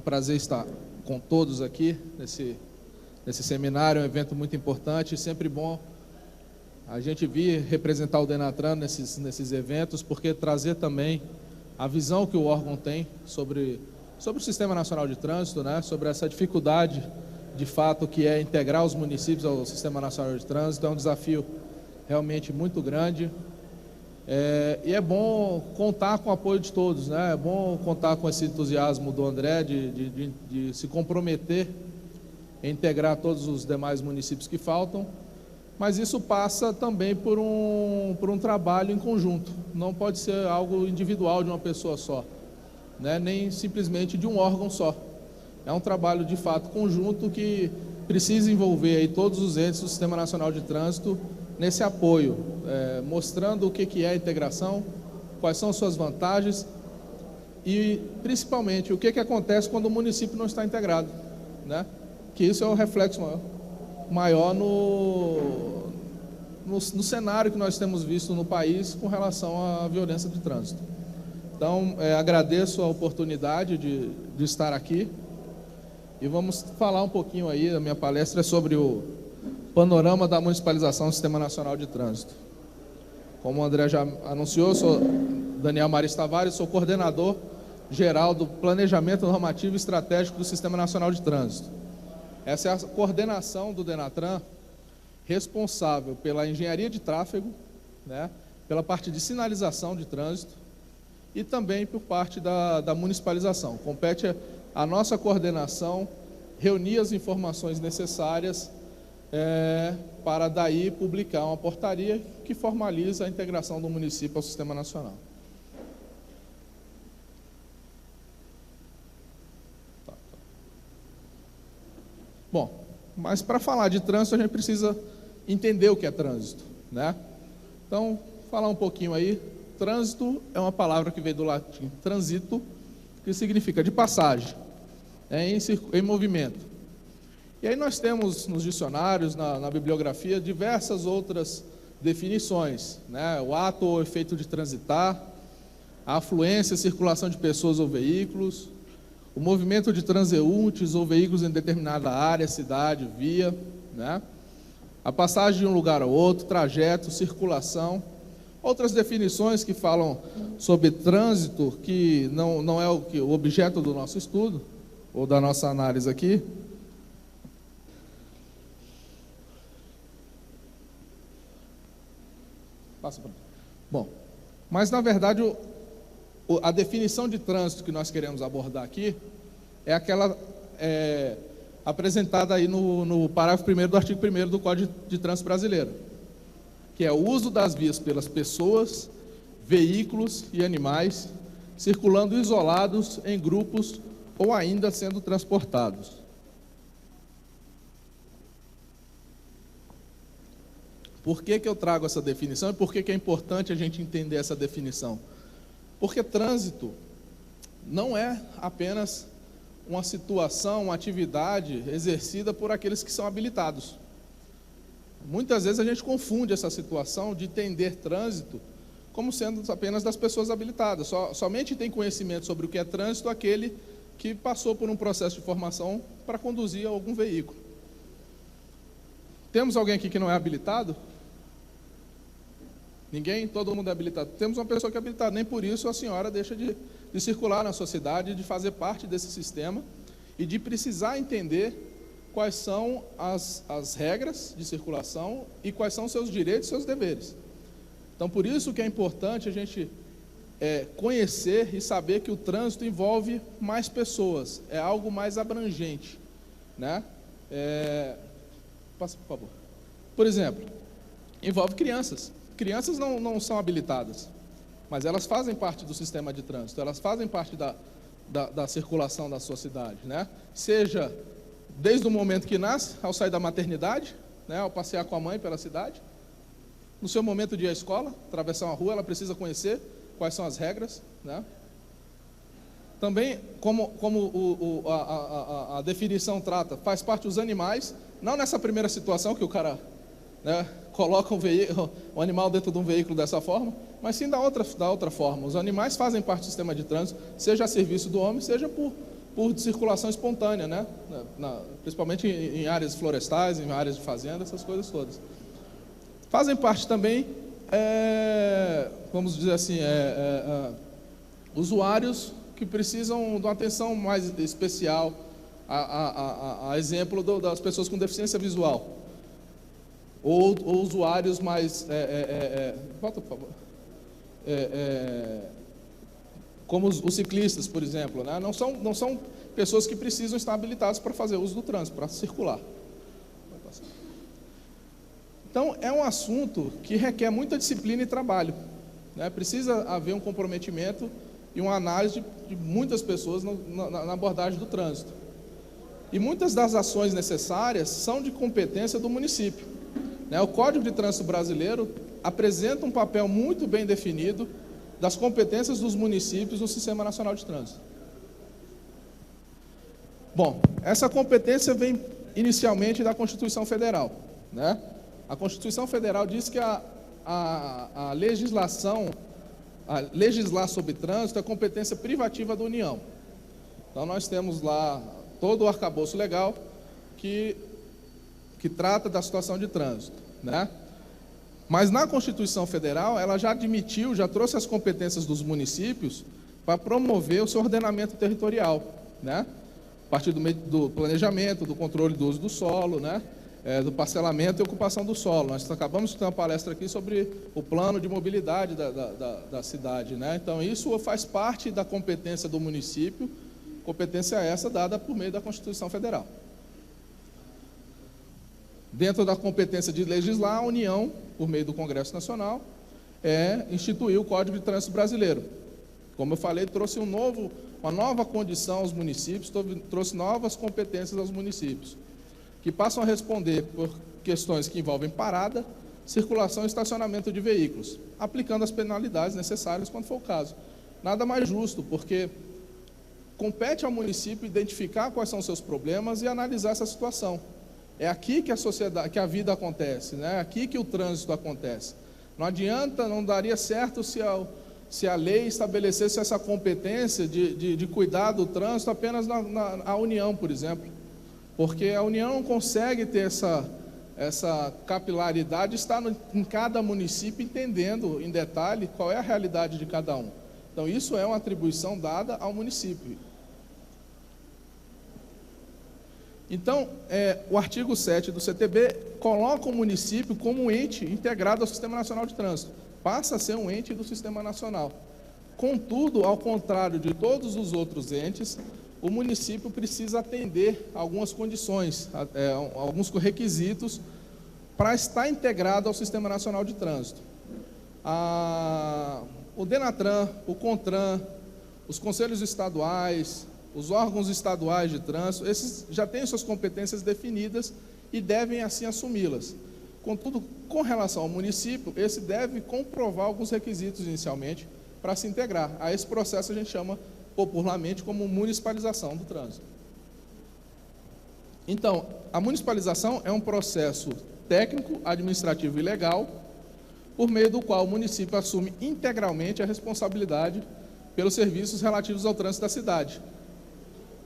prazer estar com todos aqui nesse seminário, é um evento muito importante, sempre bom a gente vir representar o Denatran nesses eventos, porque trazer também a visão que o órgão tem sobre o Sistema Nacional de Trânsito, né, sobre essa dificuldade, de fato, que é integrar os municípios ao Sistema Nacional de Trânsito. É um desafio realmente muito grande. E é bom contar com o apoio de todos, né? É bom contar com esse entusiasmo do André de se comprometer em integrar todos os demais municípios que faltam, mas isso passa também por um trabalho em conjunto. Não pode ser algo individual de uma pessoa só, né? Nem simplesmente de um órgão só. É um trabalho de fato conjunto que precisa envolver aí todos os entes do Sistema Nacional de Trânsito nesse apoio, mostrando o que é a integração, quais são suas vantagens e, principalmente, o que acontece quando o município não está integrado, né? Que isso é um reflexo maior no cenário que nós temos visto no país com relação à violência de trânsito. Então, agradeço a oportunidade de estar aqui e vamos falar um pouquinho aí, a minha palestra é sobre o panorama da municipalização do Sistema Nacional de Trânsito. Como o André já anunciou, eu sou Daniel Maris Tavares, sou coordenador geral do Planejamento Normativo e Estratégico do Sistema Nacional de Trânsito. Essa é a coordenação do Denatran, responsável pela engenharia de tráfego, né, pela parte de sinalização de trânsito e também por parte da municipalização. Compete a nossa coordenação reunir as informações necessárias para daí publicar uma portaria que formaliza a integração do município ao Sistema Nacional. Bom, mas para falar de trânsito a gente precisa entender o que é trânsito, né? Então, falar um pouquinho aí. Trânsito é uma palavra que veio do latim transito, que significa de passagem, em movimento. E aí nós temos nos dicionários, na bibliografia, diversas outras definições, né? O ato ou efeito de transitar, a afluência e circulação de pessoas ou veículos, o movimento de transeuntes ou veículos em determinada área, cidade, via, né? A passagem de um lugar ao outro, trajeto, circulação. Outras definições que falam sobre trânsito, que não é o objeto do nosso estudo, ou da nossa análise aqui. Bom, mas na verdade a definição de trânsito que nós queremos abordar aqui é aquela apresentada aí no parágrafo 1º do artigo 1º do Código de Trânsito Brasileiro, que é o uso das vias pelas pessoas, veículos e animais, circulando isolados em grupos ou ainda sendo transportados. Por que eu trago essa definição e por que é importante a gente entender essa definição? Porque trânsito não é apenas uma situação, uma atividade exercida por aqueles que são habilitados. Muitas vezes a gente confunde essa situação de entender trânsito como sendo apenas das pessoas habilitadas. Somente tem conhecimento sobre o que é trânsito aquele que passou por um processo de formação para conduzir algum veículo. Temos alguém aqui que não é habilitado? Ninguém? Todo mundo é habilitado. Temos uma pessoa que é habilitada, nem por isso a senhora deixa de circular na sua cidade, de fazer parte desse sistema e de precisar entender quais são as regras de circulação e quais são os seus direitos e seus deveres. Então, por isso que é importante a gente conhecer e saber que o trânsito envolve mais pessoas, é algo mais abrangente, né? Passa, por favor. Por exemplo, envolve crianças. Crianças não são habilitadas, mas elas fazem parte do sistema de trânsito, elas fazem parte da circulação da sua cidade, né? Seja desde o momento que nasce, ao sair da maternidade, né, ao passear com a mãe pela cidade, no seu momento de ir à escola, atravessar uma rua, ela precisa conhecer quais são as regras, né? Também, como a definição trata, faz parte os animais, não nessa primeira situação que o cara, né, coloca o animal dentro de um veículo dessa forma, mas sim da outra forma. Os animais fazem parte do sistema de trânsito, seja a serviço do homem, seja por por circulação espontânea, né? Principalmente em áreas florestais, em áreas de fazenda, essas coisas todas. Fazem parte também, vamos dizer assim, usuários que precisam de uma atenção mais especial, a exemplo das pessoas com deficiência visual, ou usuários mais, volta por favor, como os ciclistas, por exemplo, né? Não são pessoas que precisam estar habilitadas para fazer uso do trânsito, para circular. Então, é um assunto que requer muita disciplina e trabalho, né? Precisa haver um comprometimento e uma análise de muitas pessoas na abordagem do trânsito. E muitas das ações necessárias são de competência do município, né? O Código de Trânsito Brasileiro apresenta um papel muito bem definido das competências dos municípios no Sistema Nacional de Trânsito. Bom, essa competência vem inicialmente da Constituição Federal, né? A Constituição Federal diz que legislar sobre trânsito é competência privativa da União. Então, nós temos lá todo o arcabouço legal que trata da situação de trânsito, né? Mas na Constituição Federal, ela já admitiu, já trouxe as competências dos municípios para promover o seu ordenamento territorial, né? A partir do planejamento, do controle do uso do solo, né? Do parcelamento e ocupação do solo. Nós acabamos de ter uma palestra aqui sobre o plano de mobilidade da cidade, né? Então, isso faz parte da competência do município, competência essa dada por meio da Constituição Federal. Dentro da competência de legislar, a União, por meio do Congresso Nacional, instituiu o Código de Trânsito Brasileiro. Como eu falei, trouxe uma nova condição aos municípios, trouxe novas competências aos municípios, que passam a responder por questões que envolvem parada, circulação e estacionamento de veículos, aplicando as penalidades necessárias quando for o caso. Nada mais justo, porque compete ao município identificar quais são os seus problemas e analisar essa situação. É aqui que a vida acontece, né? É aqui que o trânsito acontece. Não adianta, não daria certo se a lei estabelecesse essa competência de cuidar do trânsito apenas na União, por exemplo. Porque a União não consegue ter essa capilaridade, estar em cada município entendendo em detalhe qual é a realidade de cada um. Então, isso é uma atribuição dada ao município. Então, o artigo 7 do CTB coloca o município como um ente integrado ao Sistema Nacional de Trânsito. Passa a ser um ente do Sistema Nacional. Contudo, ao contrário de todos os outros entes, o município precisa atender algumas condições, alguns requisitos para estar integrado ao Sistema Nacional de Trânsito. O DENATRAN, o CONTRAN, os conselhos estaduais, os órgãos estaduais de trânsito, esses já têm suas competências definidas e devem assim assumi-las. Contudo, com relação ao município, esse deve comprovar alguns requisitos inicialmente para se integrar. A esse processo a gente chama popularmente como municipalização do trânsito. Então, a municipalização é um processo técnico, administrativo e legal, por meio do qual o município assume integralmente a responsabilidade pelos serviços relativos ao trânsito da cidade,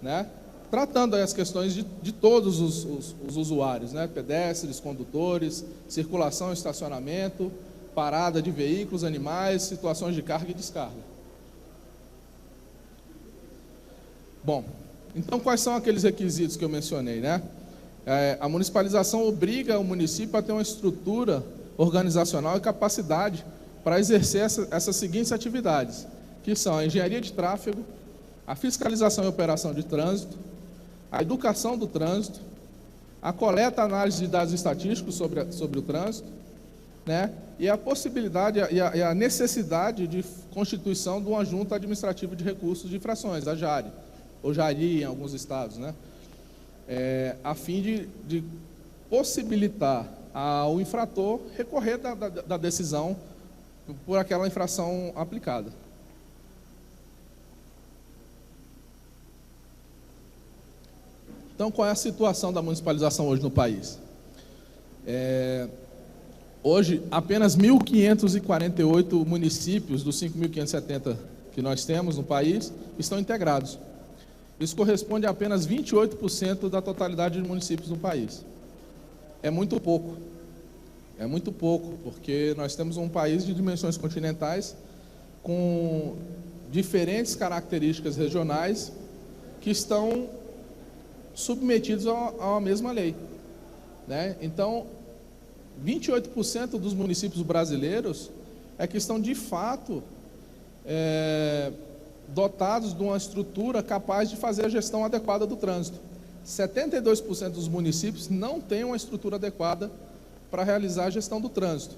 né? Tratando aí as questões de todos os usuários, né? Pedestres, condutores, circulação e estacionamento, parada de veículos, animais, situações de carga e descarga. Bom, então quais são aqueles requisitos que eu mencionei, né? A municipalização obriga o município a ter uma estrutura organizacional e capacidade para exercer essas seguintes atividades, que são a engenharia de tráfego, a fiscalização e operação de trânsito, a educação do trânsito, a coleta e análise de dados estatísticos sobre o trânsito, né? E a possibilidade e a necessidade de constituição de uma junta administrativa de recursos de infrações, a JARI, ou JARI em alguns estados, né? A fim de possibilitar ao infrator recorrer da decisão por aquela infração aplicada. Então, qual é a situação da municipalização hoje no país? Hoje, apenas 1.548 municípios dos 5.570 que nós temos no país estão integrados. Isso corresponde a apenas 28% da totalidade de municípios do país. É muito pouco. É muito pouco, porque nós temos um país de dimensões continentais com diferentes características regionais que estão submetidos a uma mesma lei, né? Então, 28% dos municípios brasileiros é que estão de fato dotados de uma estrutura capaz de fazer a gestão adequada do trânsito. 72% dos municípios não têm uma estrutura adequada para realizar a gestão do trânsito.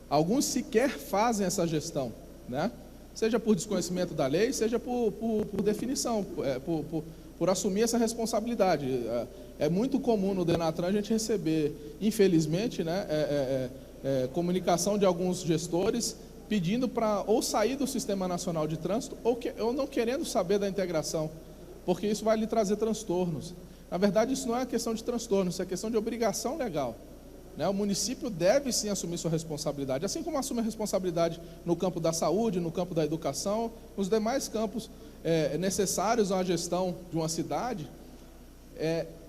Alguns sequer fazem essa gestão, né? Seja por desconhecimento da lei, seja por definição, por assumir essa responsabilidade. É muito comum no Denatran a gente receber, infelizmente, né, comunicação de alguns gestores pedindo para ou sair do Sistema Nacional de Trânsito ou não querendo saber da integração, porque isso vai lhe trazer transtornos. Na verdade, isso não é questão de transtorno, isso é questão de obrigação legal, né? O município deve sim assumir sua responsabilidade, assim como assume a responsabilidade no campo da saúde, no campo da educação, nos demais campos necessários à gestão de uma cidade.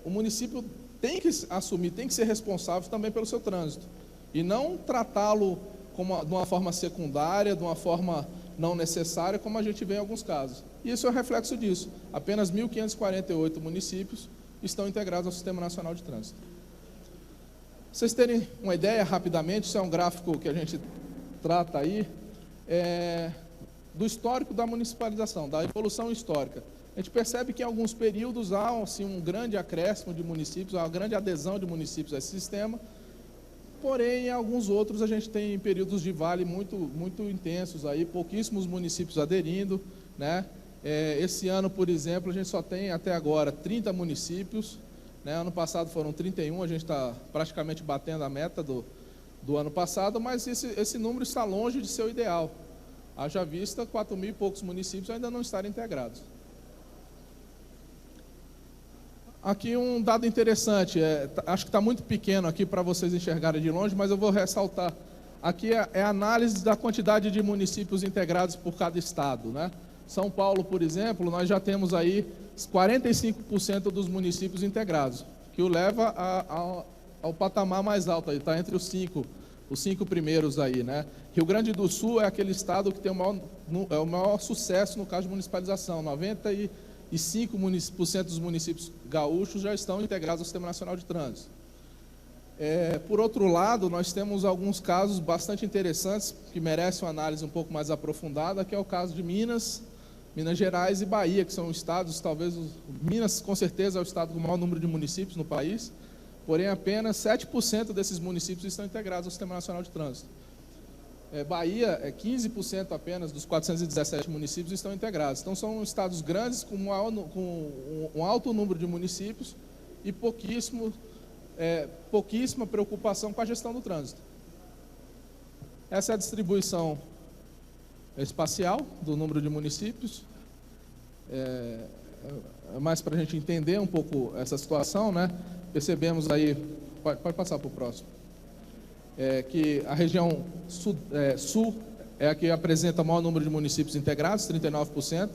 O município tem que assumir, tem que ser responsável também pelo seu trânsito, e não tratá-lo de uma forma secundária, de uma forma não necessária, como a gente vê em alguns casos. E isso é um reflexo disso. Apenas 1.548 municípios estão integrados ao Sistema Nacional de Trânsito. Pra vocês terem uma ideia, rapidamente, isso é um gráfico que a gente trata aí, do histórico da municipalização, da evolução histórica. A gente percebe que em alguns períodos há assim, um grande acréscimo de municípios, há uma grande adesão de municípios a esse sistema, porém, em alguns outros a gente tem períodos de vale muito intensos, aí, pouquíssimos municípios aderindo, né? Esse ano, por exemplo, a gente só tem até agora 30 municípios, né? Ano passado foram 31, a gente está praticamente batendo a meta do ano passado, mas esse número está longe de ser o ideal. Haja vista 4.000 e poucos municípios ainda não estarem integrados. Aqui um dado interessante, acho que está muito pequeno aqui para vocês enxergarem de longe, mas eu vou ressaltar. Aqui é a análise da quantidade de municípios integrados por cada estado, né? São Paulo, por exemplo, nós já temos aí 45% dos municípios integrados, que o leva ao patamar mais alto, está entre os cinco primeiros aí, né? Rio Grande do Sul é aquele estado que tem o maior sucesso no caso de municipalização, 95% dos municípios gaúchos já estão integrados ao Sistema Nacional de Trânsito. Por outro lado, nós temos alguns casos bastante interessantes que merecem uma análise um pouco mais aprofundada, que é o caso de Minas Gerais e Bahia, que são estados, Minas com certeza é o estado com o maior número de municípios no país, porém apenas 7% desses municípios estão integrados ao Sistema Nacional de Trânsito. Bahia, 15% apenas dos 417 municípios estão integrados. Então são estados grandes com um alto número de municípios e pouquíssima preocupação com a gestão do trânsito. Essa é a distribuição espacial do número de municípios. Mais para a gente entender um pouco essa situação, né? Percebemos aí, pode passar para o próximo, que a região sul é a que apresenta o maior número de municípios integrados, 39%,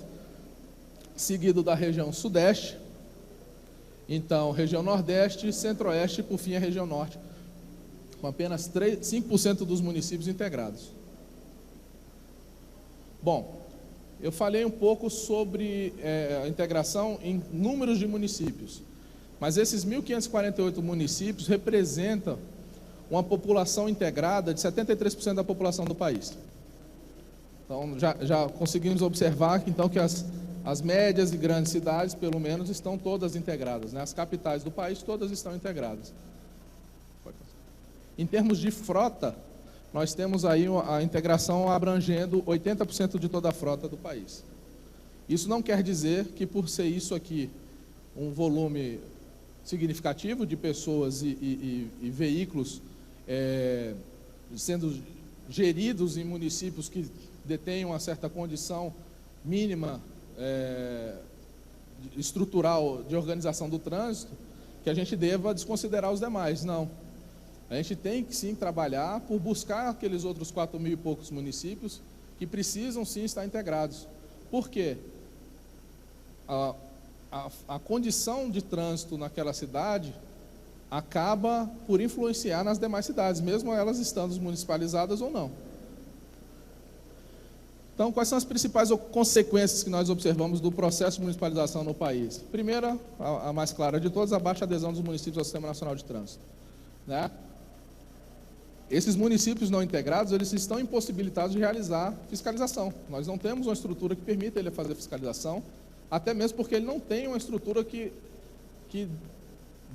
seguido da região sudeste, então região nordeste, centro-oeste e por fim a região norte, com apenas 5% dos municípios integrados. Bom, eu falei um pouco sobre a integração em números de municípios, mas esses 1.548 municípios representam uma população integrada de 73% da população do país. Então, já conseguimos observar que, então, que as médias e grandes cidades, pelo menos, estão todas integradas, né? As capitais do país, todas estão integradas. Em termos de frota, nós temos aí a integração abrangendo 80% de toda a frota do país. Isso não quer dizer que, por ser isso aqui, um volume significativo de pessoas e veículos sendo geridos em municípios que detêm uma certa condição mínima estrutural de organização do trânsito, que a gente deva desconsiderar os demais. Não. A gente tem que sim trabalhar por buscar aqueles outros 4.000 e poucos municípios que precisam sim estar integrados. Por quê? a condição de trânsito naquela cidade acaba por influenciar nas demais cidades, mesmo elas estando municipalizadas ou não. Então, quais são as principais consequências que nós observamos do processo de municipalização no país? Primeira, a mais clara de todas, a baixa adesão dos municípios ao Sistema Nacional de Trânsito, né? Esses municípios não integrados, eles estão impossibilitados de realizar fiscalização. Nós não temos uma estrutura que permita ele fazer fiscalização, até mesmo porque ele não tem uma estrutura que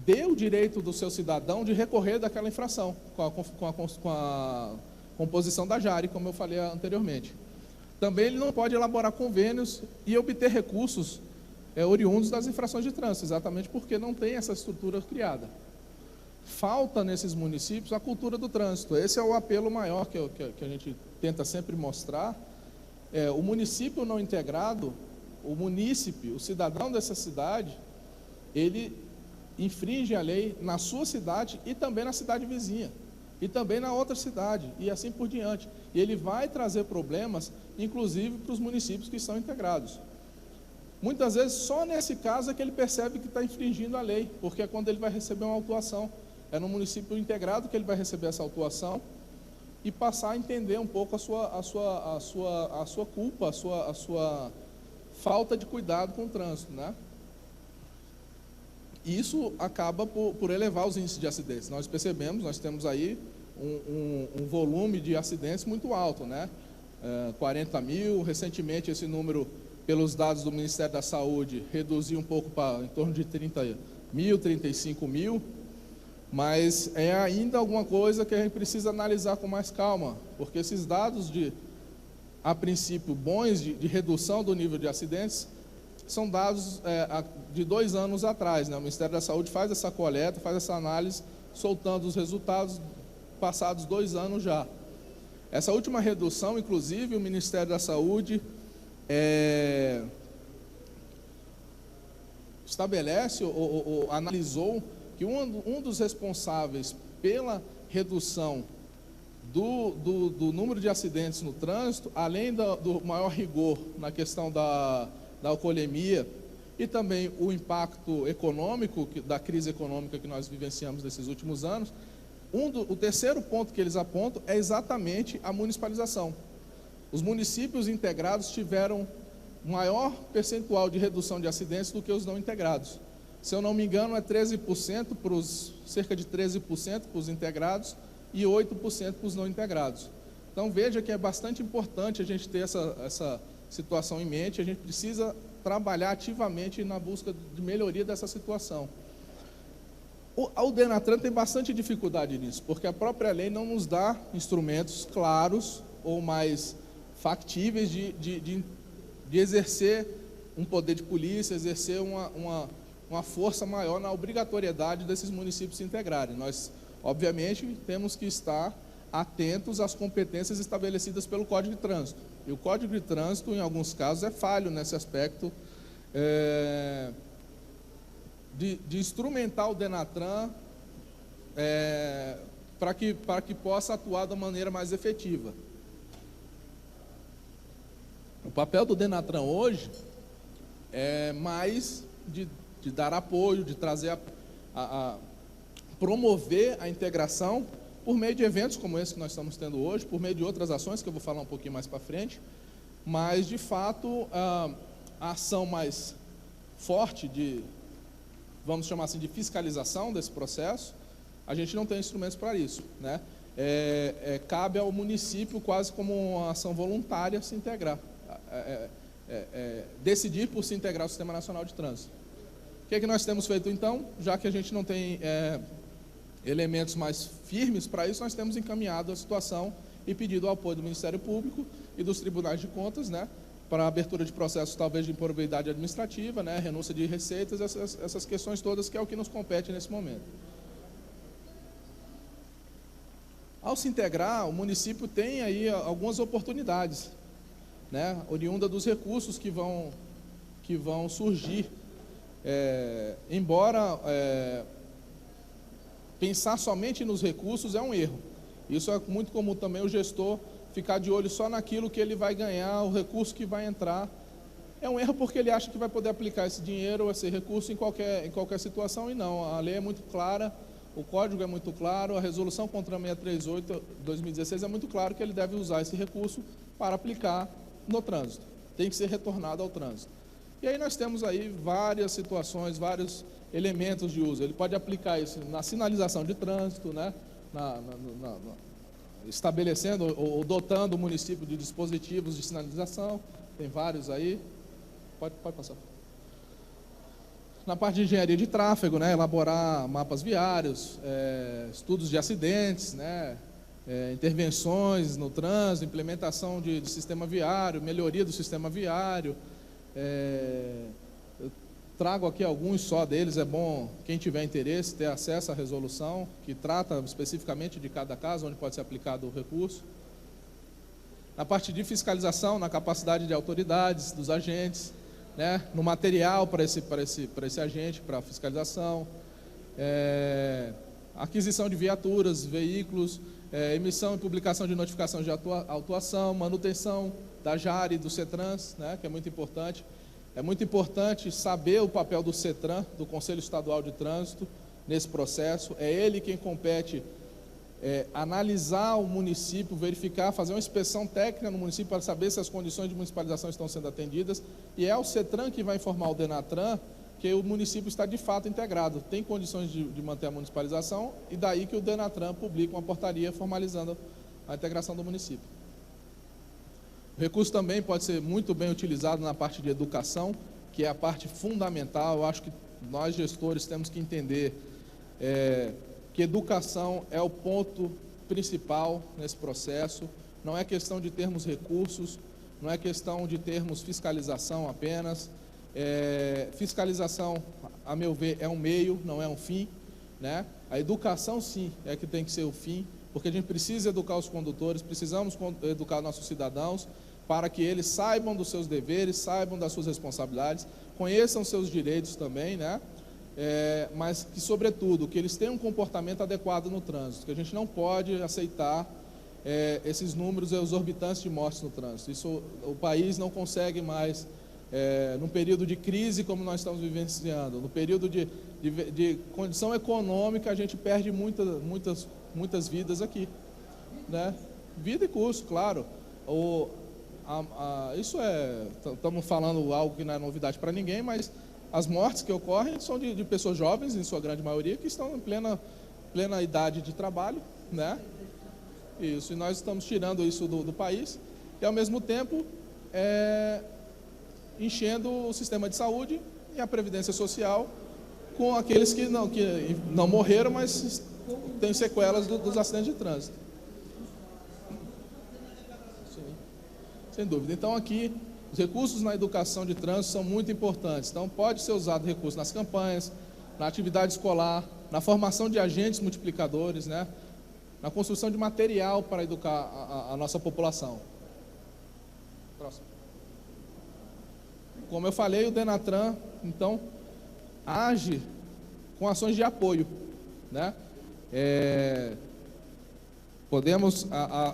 dê o direito do seu cidadão de recorrer daquela infração, com a composição da JARE, como eu falei anteriormente. Também ele não pode elaborar convênios e obter recursos oriundos das infrações de trânsito, exatamente porque não tem essa estrutura criada. Falta nesses municípios a cultura do trânsito. Esse é o apelo maior que a gente tenta sempre mostrar. O município não integrado, o munícipe, o cidadão dessa cidade, ele infringe a lei na sua cidade e também na cidade vizinha, e também na outra cidade, e assim por diante. E ele vai trazer problemas, inclusive para os municípios que são integrados. Muitas vezes, só nesse caso é que ele percebe que está infringindo a lei, porque é quando ele vai receber uma autuação. É no município integrado que ele vai receber essa autuação e passar a entender um pouco a sua culpa, a sua falta de cuidado com o trânsito, né? Isso acaba por elevar os índices de acidentes. Nós percebemos, nós temos aí um volume de acidentes muito alto, né? 40 mil, recentemente esse número, pelos dados do Ministério da Saúde, reduziu um pouco para em torno de 30 mil, 35 mil, mas é ainda alguma coisa que a gente precisa analisar com mais calma, porque esses dados a princípio, bons de redução do nível de acidentes, são dados de 2 anos atrás, né? O Ministério da Saúde faz essa coleta, faz essa análise, soltando os resultados passados 2 anos já. Essa última redução, inclusive, o Ministério da Saúde estabelece ou analisou que um dos responsáveis pela redução do número de acidentes no trânsito, além do maior rigor na questão da alcoolemia e também o impacto econômico da crise econômica que nós vivenciamos nesses últimos anos, o terceiro ponto que eles apontam é exatamente a municipalização. Os municípios integrados tiveram maior percentual de redução de acidentes do que os não integrados. Se eu não me engano, é 13% cerca de 13% para os integrados e 8% para os não integrados. Então veja que é bastante importante a gente ter essa situação em mente. A gente precisa trabalhar ativamente na busca de melhoria dessa situação. O Denatran tem bastante dificuldade nisso, porque a própria lei não nos dá instrumentos claros ou mais factíveis de exercer um poder de polícia, exercer uma força maior na obrigatoriedade desses municípios se integrarem. Nós, obviamente, temos que estar atentos às competências estabelecidas pelo Código de Trânsito. E o Código de Trânsito, em alguns casos, é falho nesse aspecto de instrumentar o Denatran para que possa atuar da maneira mais efetiva. O papel do Denatran hoje é mais de dar apoio, de trazer promover a integração por meio de eventos como esse que nós estamos tendo hoje, por meio de outras ações que eu vou falar um pouquinho mais para frente, mas de fato a ação mais forte vamos chamar assim, de fiscalização desse processo, a gente não tem instrumentos para isso, né? Cabe ao município, quase como uma ação voluntária, se integrar, decidir por se integrar ao Sistema Nacional de Trânsito. O que é que nós temos feito então? Já que a gente não tem elementos mais firmes para isso, nós temos encaminhado a situação e pedido o apoio do Ministério Público e dos tribunais de contas, né, para a abertura de processos talvez de improbidade administrativa, né, renúncia de receitas, essas questões todas, que é o que nos compete nesse momento. Ao se integrar, o município tem aí algumas oportunidades, né, oriunda dos recursos que vão surgir. Embora pensar somente nos recursos é um erro. Isso é muito comum também o gestor ficar de olho só naquilo que ele vai ganhar, o recurso que vai entrar. É um erro porque ele acha que vai poder aplicar esse dinheiro, esse recurso em qualquer situação, e não. A lei é muito clara, o código é muito claro, a resolução CONTRAN 638 2016 é muito claro que ele deve usar esse recurso para aplicar no trânsito. Tem que ser retornado ao trânsito. E aí nós temos aí várias situações, vários elementos de uso. Ele pode aplicar isso na sinalização de trânsito, né? Estabelecendo ou dotando o município de dispositivos de sinalização, tem vários aí. Pode passar. Na parte de engenharia de tráfego, né? Elaborar mapas viários, estudos de acidentes, né? Intervenções no trânsito, implementação de sistema viário, melhoria do sistema viário. Eu trago aqui alguns só deles, é bom quem tiver interesse ter acesso à resolução, que trata especificamente de cada caso, onde pode ser aplicado o recurso. Na parte de fiscalização, na capacidade de autoridades, dos agentes, né, no material para esse agente, para a fiscalização, aquisição de viaturas, veículos, emissão e publicação de notificação de autuação, manutenção da JAR e do CETRANS, né, que é muito importante. É muito importante saber o papel do CETRAN, do Conselho Estadual de Trânsito, nesse processo. É ele quem compete analisar o município, verificar, fazer uma inspeção técnica no município para saber se as condições de municipalização estão sendo atendidas. E é o CETRAN que vai informar o DENATRAN que o município está de fato integrado, tem condições de manter a municipalização, e daí que o DENATRAN publica uma portaria formalizando a integração do município. O recurso também pode ser muito bem utilizado na parte de educação, que é a parte fundamental. Eu acho que nós gestores temos que entender que educação é o ponto principal nesse processo. Não é questão de termos recursos, não é questão de termos fiscalização apenas. Fiscalização, a meu ver, é um meio, não é um fim, né? A educação, sim, é que tem que ser o fim, porque a gente precisa educar os condutores, precisamos educar nossos cidadãos para que eles saibam dos seus deveres, saibam das suas responsabilidades, conheçam seus direitos também, né? Mas que, sobretudo, que eles tenham um comportamento adequado no trânsito, que a gente não pode aceitar esses números exorbitantes de mortes no trânsito. Isso o país não consegue mais, num período de crise como nós estamos vivenciando, no período de condição econômica, a gente perde muitas vidas aqui, né? Vida e custo, claro. Estamos falando algo que não é novidade para ninguém, mas as mortes que ocorrem são de pessoas jovens, em sua grande maioria, que estão em plena idade de trabalho, né? Isso, e nós estamos tirando isso do país, e ao mesmo tempo enchendo o sistema de saúde e a previdência social com aqueles que não morreram, mas têm sequelas dos acidentes de trânsito. Sim, sem dúvida. Então aqui, os recursos na educação de trânsito são muito importantes. Então pode ser usado recurso nas campanhas, na atividade escolar, na formação de agentes multiplicadores, né? Na construção de material para educar a nossa população. Próximo. Como eu falei, o DENATRAN, então, age com ações de apoio, né? Podemos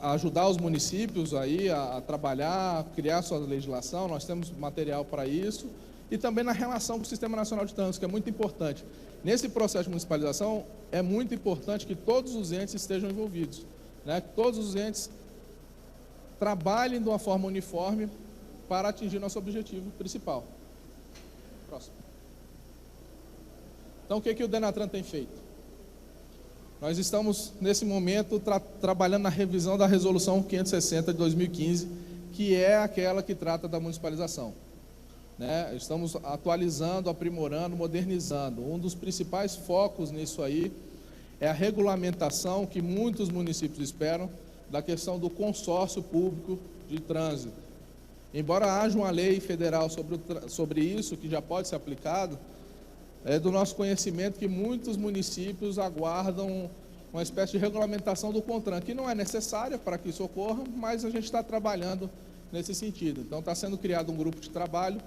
ajudar os municípios aí a trabalhar, a criar sua legislação, nós temos material para isso, e também na relação com o Sistema Nacional de Trânsito, que é muito importante. Nesse processo de municipalização, é muito importante que todos os entes estejam envolvidos, né? Que todos os entes trabalhem de uma forma uniforme para atingir nosso objetivo principal. Próximo. Então, o que o DENATRAN tem feito? Nós estamos, nesse momento, trabalhando na revisão da Resolução 560 de 2015, que é aquela que trata da municipalização, né? Estamos atualizando, aprimorando, modernizando. Um dos principais focos nisso aí é a regulamentação que muitos municípios esperam da questão do consórcio público de trânsito. Embora haja uma lei federal sobre isso, que já pode ser aplicado, é do nosso conhecimento que muitos municípios aguardam uma espécie de regulamentação do CONTRAN, que não é necessária para que isso ocorra, mas a gente está trabalhando nesse sentido. Então, está sendo criado um grupo de trabalho,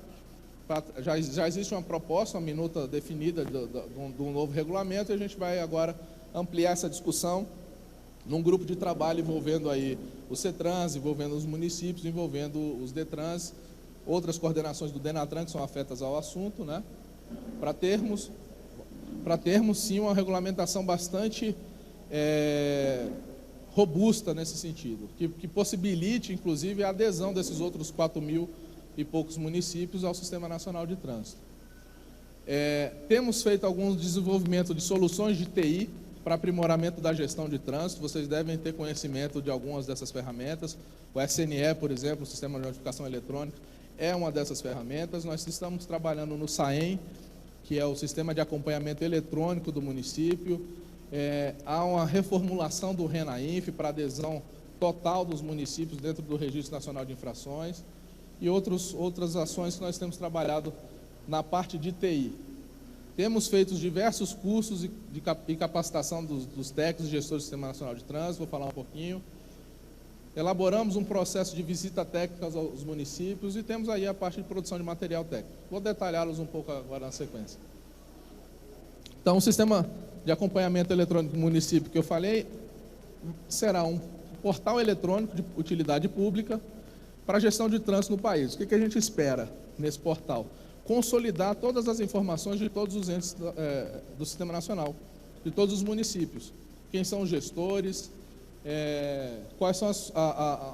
já existe uma proposta, uma minuta definida do novo regulamento, e a gente vai agora ampliar essa discussão num grupo de trabalho envolvendo aí o CETRANS, envolvendo os municípios, envolvendo os DETRANS, outras coordenações do Denatran que são afetas ao assunto, né? Para termos sim uma regulamentação bastante robusta nesse sentido, que possibilite inclusive a adesão desses outros 4.000 e poucos municípios ao Sistema Nacional de Trânsito. Temos feito alguns desenvolvimentos de soluções de TI para aprimoramento da gestão de trânsito. Vocês devem ter conhecimento de algumas dessas ferramentas. O SNE, por exemplo, o Sistema de Notificação Eletrônica, é uma dessas ferramentas. Nós estamos trabalhando no SAEM, que é o Sistema de Acompanhamento Eletrônico do município. Há uma reformulação do RENAINF para adesão total dos municípios dentro do Registro Nacional de Infrações e outras ações que nós temos trabalhado na parte de TI. Temos feito diversos cursos e capacitação dos técnicos e gestores do Sistema Nacional de Trânsito, vou falar um pouquinho. Elaboramos um processo de visita técnica aos municípios e temos aí a parte de produção de material técnico. Vou detalhá-los um pouco agora na sequência. Então, o Sistema de Acompanhamento Eletrônico do município que eu falei será um portal eletrônico de utilidade pública para a gestão de trânsito no país. O que a gente espera nesse portal? Consolidar todas as informações de todos os entes do Sistema Nacional, de todos os municípios. Quem são os gestores, quais são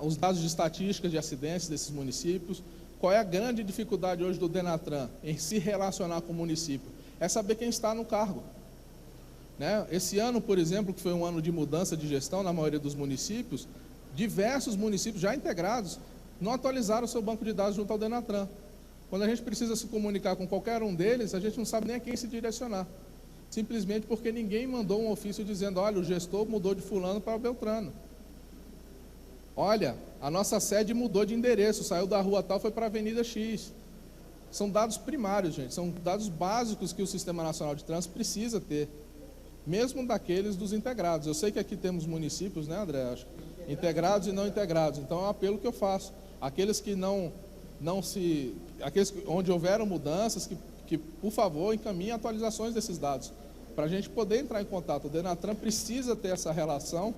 os dados de estatísticas de acidentes desses municípios, qual é a grande dificuldade hoje do Denatran em se relacionar com o município? É saber quem está no cargo. Né? Esse ano, por exemplo, que foi um ano de mudança de gestão na maioria dos municípios, diversos municípios já integrados não atualizaram o seu banco de dados junto ao Denatran. Quando a gente precisa se comunicar com qualquer um deles, a gente não sabe nem a quem se direcionar. Simplesmente porque ninguém mandou um ofício dizendo, olha, o gestor mudou de fulano para Beltrano. Olha, a nossa sede mudou de endereço, saiu da rua tal, foi para a Avenida X. São dados primários, gente, são dados básicos que o Sistema Nacional de Trânsito precisa ter, mesmo daqueles dos integrados. Eu sei que aqui temos municípios, né, André? Acho, integrados e não integrados. Então é um apelo que eu faço. Aqueles que aqueles onde houveram mudanças, que por favor encaminhem atualizações desses dados, para a gente poder entrar em contato. O Denatran precisa ter essa relação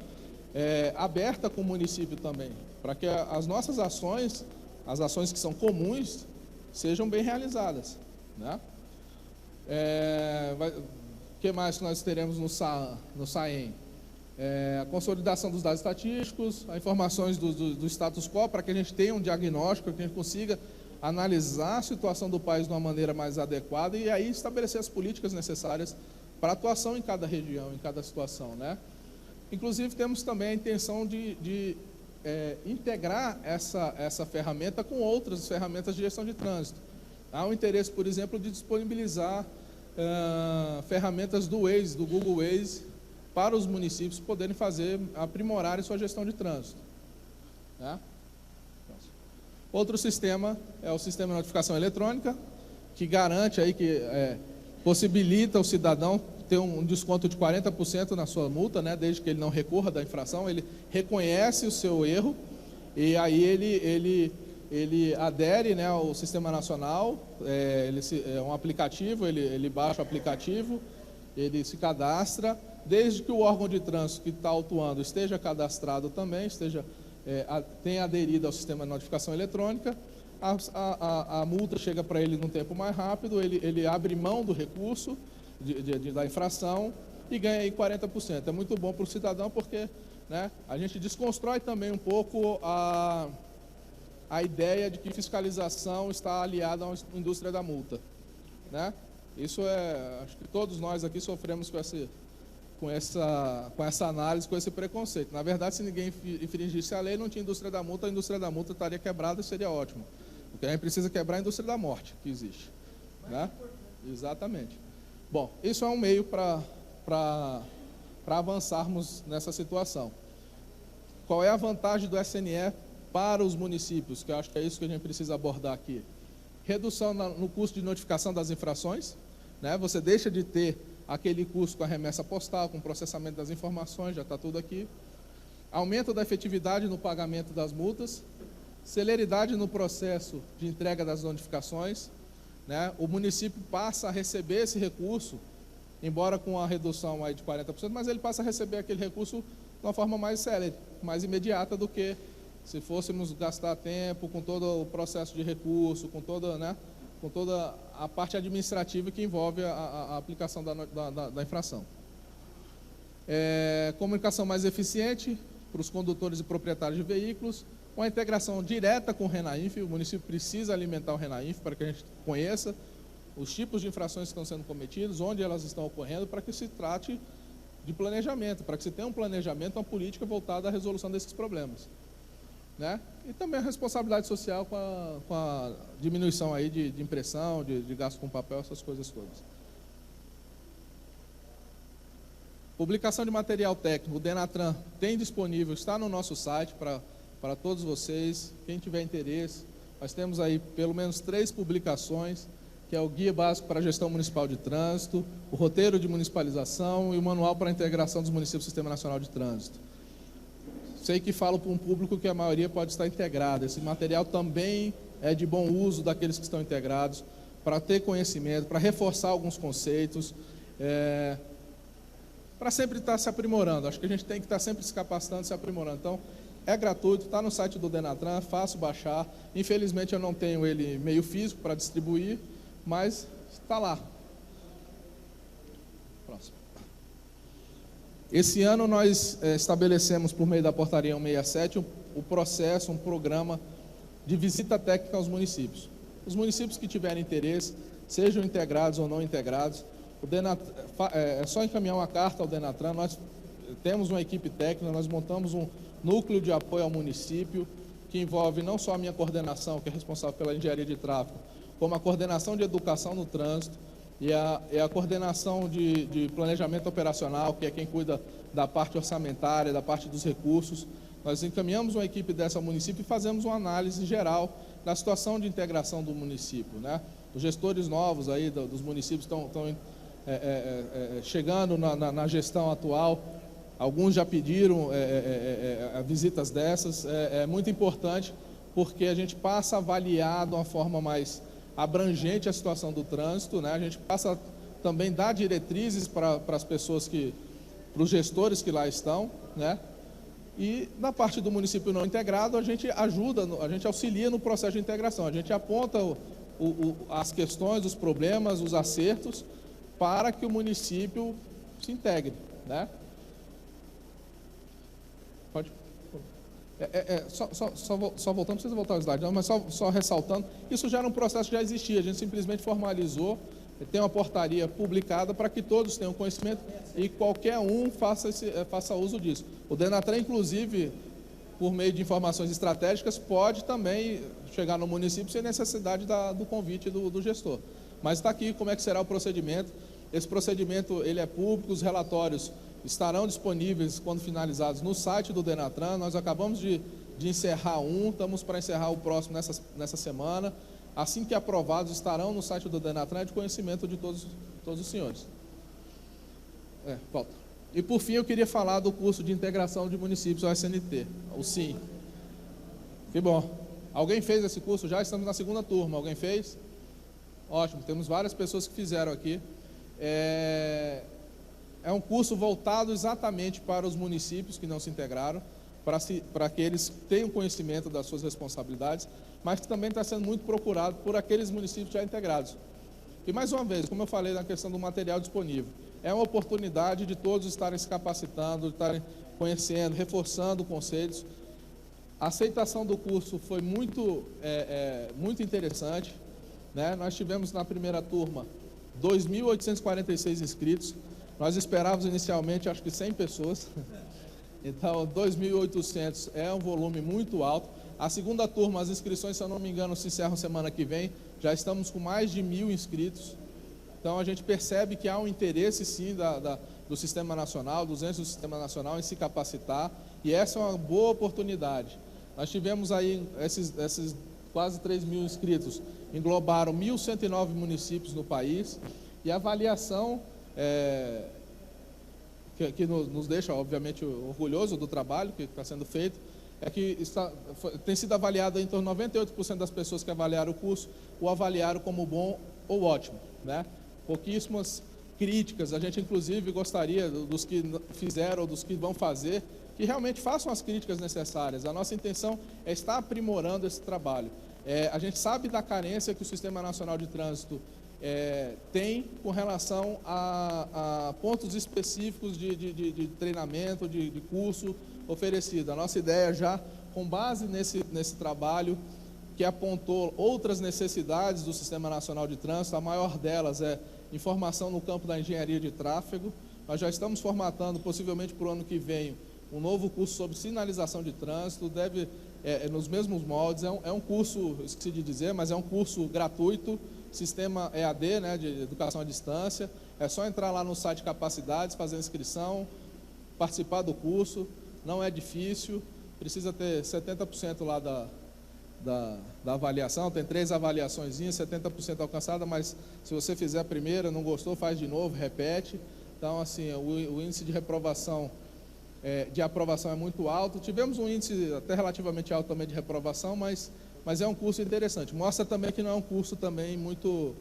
aberta com o município também, para que as nossas ações, as ações que são comuns, sejam bem realizadas. Né? O que mais que nós teremos no SAEM? A consolidação dos dados estatísticos, as informações do status quo, para que a gente tenha um diagnóstico, que a gente consiga analisar a situação do país de uma maneira mais adequada e aí estabelecer as políticas necessárias para atuação em cada região, em cada situação. Né? Inclusive, temos também a intenção de integrar essa ferramenta com outras ferramentas de gestão de trânsito. Há o interesse, por exemplo, de disponibilizar ferramentas do Waze, do Google Waze, para os municípios poderem aprimorarem sua gestão de trânsito. Né? Outro sistema é o Sistema de Notificação Eletrônica, que garante aí possibilita o cidadão ter um desconto de 40% na sua multa, né, desde que ele não recorra da infração. Ele reconhece o seu erro e aí ele adere, né, ao Sistema Nacional. É um aplicativo, ele baixa o aplicativo, ele se cadastra, desde que o órgão de trânsito que está autuando esteja cadastrado também, tenha aderido ao Sistema de Notificação Eletrônica, a multa chega para ele num tempo mais rápido, ele abre mão do recurso da infração e ganha aí 40%. É muito bom para o cidadão porque, né, a gente desconstrói também um pouco a ideia de que fiscalização está aliada à indústria da multa. Né? Acho que todos nós aqui sofremos com essa análise, com esse preconceito. Na verdade, se ninguém infringisse a lei, não tinha indústria da multa, a indústria da multa estaria quebrada e seria ótimo. Porque a gente precisa quebrar a indústria da morte que existe. Né? Exatamente. Bom, isso é um meio para avançarmos nessa situação. Qual é a vantagem do SNE para os municípios? Que eu acho que é isso que a gente precisa abordar aqui. Redução no custo de notificação das infrações. Né? Você deixa de ter aquele custo com a remessa postal, com o processamento das informações, já está tudo aqui. Aumento da efetividade no pagamento das multas, celeridade no processo de entrega das notificações, né? O município passa a receber esse recurso, embora com a redução aí de 40%, mas ele passa a receber aquele recurso de uma forma mais célere, mais imediata do que se fôssemos gastar tempo com todo o processo de recurso, com toda, né, com toda a parte administrativa que envolve a aplicação da infração. Comunicação mais eficiente para os condutores e proprietários de veículos, uma integração direta com o RENAINF. O município precisa alimentar o RENAINF para que a gente conheça os tipos de infrações que estão sendo cometidas, onde elas estão ocorrendo, para que se trate de planejamento, para que se tenha um planejamento, uma política voltada à resolução desses problemas, né? E também a responsabilidade social com a diminuição aí de impressão, de gasto com papel, essas coisas todas. Publicação de material técnico, o Denatran tem disponível, está no nosso site para todos vocês, quem tiver interesse. Nós temos aí pelo menos 3 publicações, que é o Guia Básico para a Gestão Municipal de Trânsito, o Roteiro de Municipalização e o Manual para a Integração dos Municípios no Sistema Nacional de Trânsito. Sei que falo para um público que a maioria pode estar integrada. Esse material também é de bom uso daqueles que estão integrados, para ter conhecimento, para reforçar alguns conceitos, para sempre estar se aprimorando. Acho que a gente tem que estar sempre se capacitando, se aprimorando. Então, é gratuito, está no site do Denatran, é fácil baixar. Infelizmente, eu não tenho ele meio físico para distribuir, mas está lá. Próximo. Esse ano nós estabelecemos, por meio da portaria 167, o processo, um programa de visita técnica aos municípios. Os municípios que tiverem interesse, sejam integrados ou não integrados, é só encaminhar uma carta ao Denatran. Nós temos uma equipe técnica, nós montamos um núcleo de apoio ao município, que envolve não só a minha coordenação, que é responsável pela engenharia de tráfego, como a coordenação de educação no trânsito e a coordenação de planejamento operacional, que é quem cuida da parte orçamentária, da parte dos recursos. Nós encaminhamos uma equipe dessa ao município e fazemos uma análise geral da situação de integração do município, né? Os gestores novos aí dos municípios estão chegando na gestão atual. Alguns já pediram visitas dessas. É muito importante, porque a gente passa a avaliar de uma forma mais abrangente a situação do trânsito, né? A gente passa também a dar diretrizes para as pessoas para os gestores que lá estão, né? E na parte do município não integrado, a gente ajuda, a gente auxilia no processo de integração. A gente aponta as questões, os problemas, os acertos, para que o município se integre, né? Pode. Só voltando, não precisa voltar ao slide, não, mas só ressaltando, isso já era um processo que já existia, a gente simplesmente formalizou, tem uma portaria publicada para que todos tenham conhecimento e qualquer um faça uso disso. O Denatran, inclusive, por meio de informações estratégicas, pode também chegar no município sem necessidade do convite do gestor. Mas está aqui como é que será o procedimento. Esse procedimento ele é público, os relatórios estarão disponíveis quando finalizados no site do Denatran. Nós acabamos de encerrar estamos para encerrar o próximo nessa semana. Assim que aprovados, estarão no site do Denatran, de conhecimento de todos os senhores. Volta. E por fim, eu queria falar do curso de integração de municípios, o SNT, o SIM. Que bom. Alguém fez esse curso já? Estamos na segunda turma. Alguém fez? Ótimo, temos várias pessoas que fizeram aqui. É um curso voltado exatamente para os municípios que não se integraram, para que eles tenham conhecimento das suas responsabilidades, mas que também está sendo muito procurado por aqueles municípios já integrados. E mais uma vez, como eu falei na questão do material disponível, é uma oportunidade de todos estarem se capacitando, de estarem conhecendo, reforçando conceitos. A aceitação do curso foi muito interessante, né? Nós tivemos na primeira turma 2.846 inscritos. Nós esperávamos inicialmente, acho que 100 pessoas. Então, 2.800 é um volume muito alto. A segunda turma, as inscrições, se eu não me engano, se encerram semana que vem. Já estamos com mais de 1.000 inscritos. Então, a gente percebe que há um interesse, sim, do Sistema Nacional, dos entes do Sistema Nacional em se capacitar. E essa é uma boa oportunidade. Nós tivemos aí esses quase 3.000 inscritos. Englobaram 1.109 municípios no país. E a avaliação que nos deixa, obviamente, orgulhoso do trabalho que está sendo feito, é que tem sido avaliado em torno de 98% das pessoas que avaliaram o curso, o avaliaram como bom ou ótimo, né? Pouquíssimas críticas. A gente, inclusive, gostaria dos que fizeram ou dos que vão fazer, que realmente façam as críticas necessárias. A nossa intenção é estar aprimorando esse trabalho. A gente sabe da carência que o Sistema Nacional de Trânsito tem com relação a pontos específicos de treinamento, de curso oferecido. A nossa ideia já, com base nesse trabalho, que apontou outras necessidades do Sistema Nacional de Trânsito, a maior delas é informação no campo da engenharia de tráfego. Nós já estamos formatando, possivelmente para o ano que vem, um novo curso sobre sinalização de trânsito, deve, nos mesmos moldes, é um curso, esqueci de dizer, mas é um curso gratuito, sistema EAD, né, de educação à distância. É só entrar lá no site Capacidades, fazer a inscrição, participar do curso, não é difícil, precisa ter 70% lá da avaliação, tem 3 avaliaçõezinhas, 70% alcançada, mas se você fizer a primeira, não gostou, faz de novo, repete. Então, assim, o índice de reprovação, de aprovação é muito alto. Tivemos um índice até relativamente alto também de reprovação, mas é um curso interessante. Mostra também que não é um curso também muito,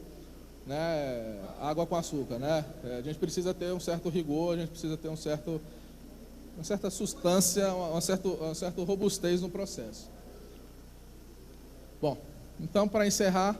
né, água com açúcar, né? A gente precisa ter um certo rigor, a gente precisa ter uma certa substância, uma certa robustez no processo. Bom, então, para encerrar,